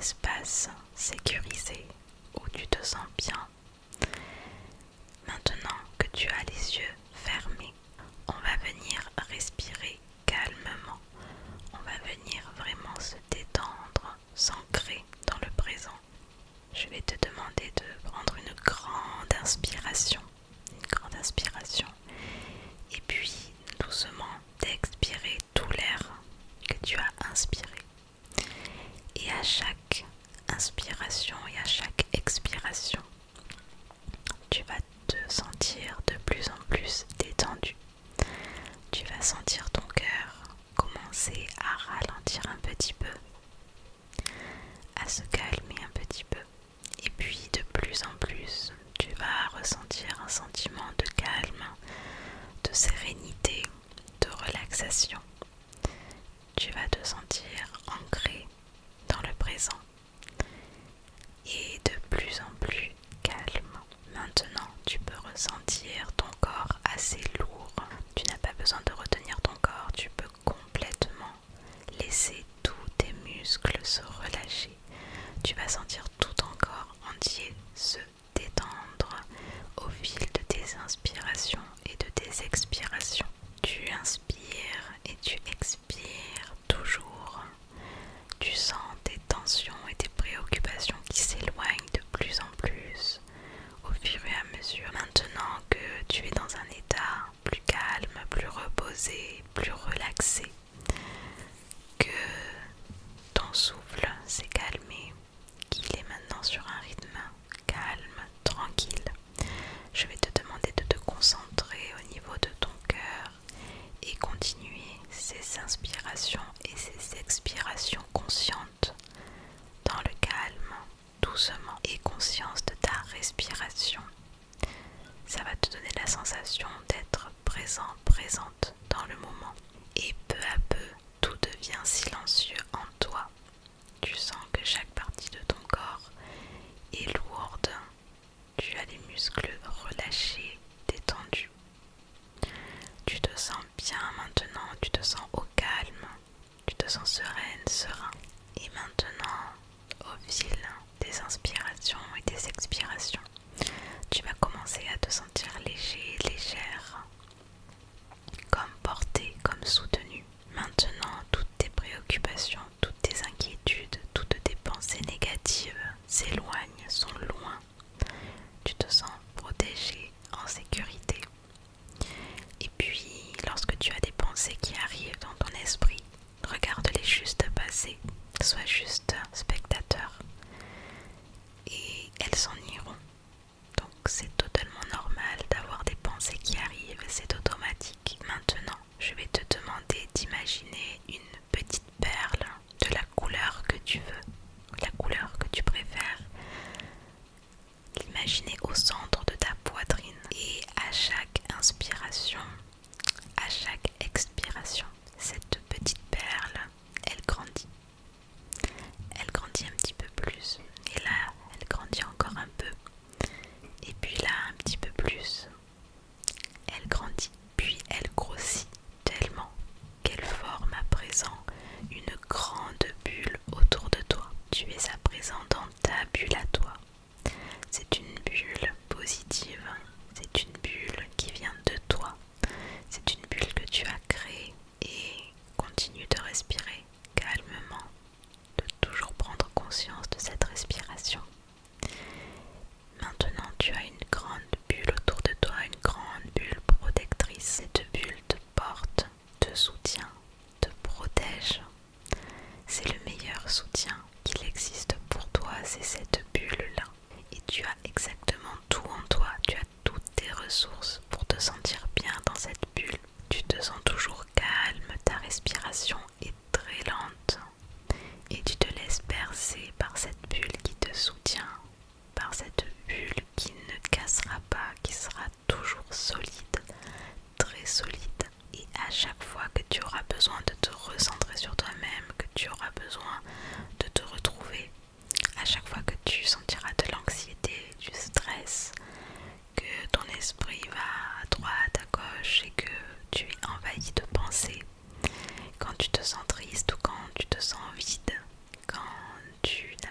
espace sécurisé où tu te sens bien. Maintenant que tu as les yeux fermés, on va venir respirer calmement. On va venir vraiment se détendre, s'ancrer dans le présent. Je vais te demander de prendre une grande inspiration, et puis doucement d'expirer tout l'air que tu as inspiré. Et à chaque inspiration et à chaque expiration, tu vas te sentir de plus en plus détendu. Tu vas sentir ton cœur commencer à ralentir un petit peu, à se calmer un petit peu. Et puis de plus en plus, tu vas ressentir un sentiment de calme, de sérénité, de relaxation. Tu vas te sentir ancré dans le présent et de plus en plus calme. Maintenant, tu peux ressentir ton corps assez lourd. Tu n'as pas besoin de retenir ton corps, tu peux complètement laisser tous tes muscles se relâcher. Tu vas sentir tout ton corps entier se détendre au fil de tes inspirations et de tes expirations. Tu inspires et tu expires toujours. Tu sens tes tensions et tes préoccupations qui s'éloignent de plus en plus au fur et à mesure. Maintenant que tu es dans un état plus calme, plus reposé, plus relaxé, que ton souffle s'est calmé, qu'il est maintenant sur un rythme calme, tranquille, je vais te demander de te concentrer au niveau de ton cœur et continuer ces inspirations et ces expirations conscientes dans le calme, doucement, et conscience de ta respiration. Ça va te donner la sensation d'être présent, présente dans le moment. Et peu à peu, tout devient silencieux en toi. Tu sens que chaque partie de ton corps est lourde. Tu as les muscles relâchés, détendus. Tu te sens bien maintenant, tu te sens au calme, tu te sens sereine, serein. Et maintenant, au fil des inspirations et des expirations, tu vas commencer à te sentir léger, légère, comme porté, comme soutenu. Maintenant, toutes tes préoccupations, toutes tes inquiétudes, toutes tes pensées négatives s'éloignent, sont loin. Tu te sens protégé, en sécurité. Et puis, lorsque tu as des pensées qui arrivent dans ton esprit, regarde-les juste passer. Sois juste spectateur. Et elles s'en iront. Donc c'est totalement normal d'avoir des pensées qui arrivent,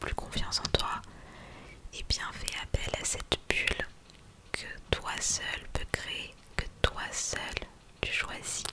plus confiance en toi, et bien fais appel à cette bulle que toi seul peux créer, que toi seul tu choisis.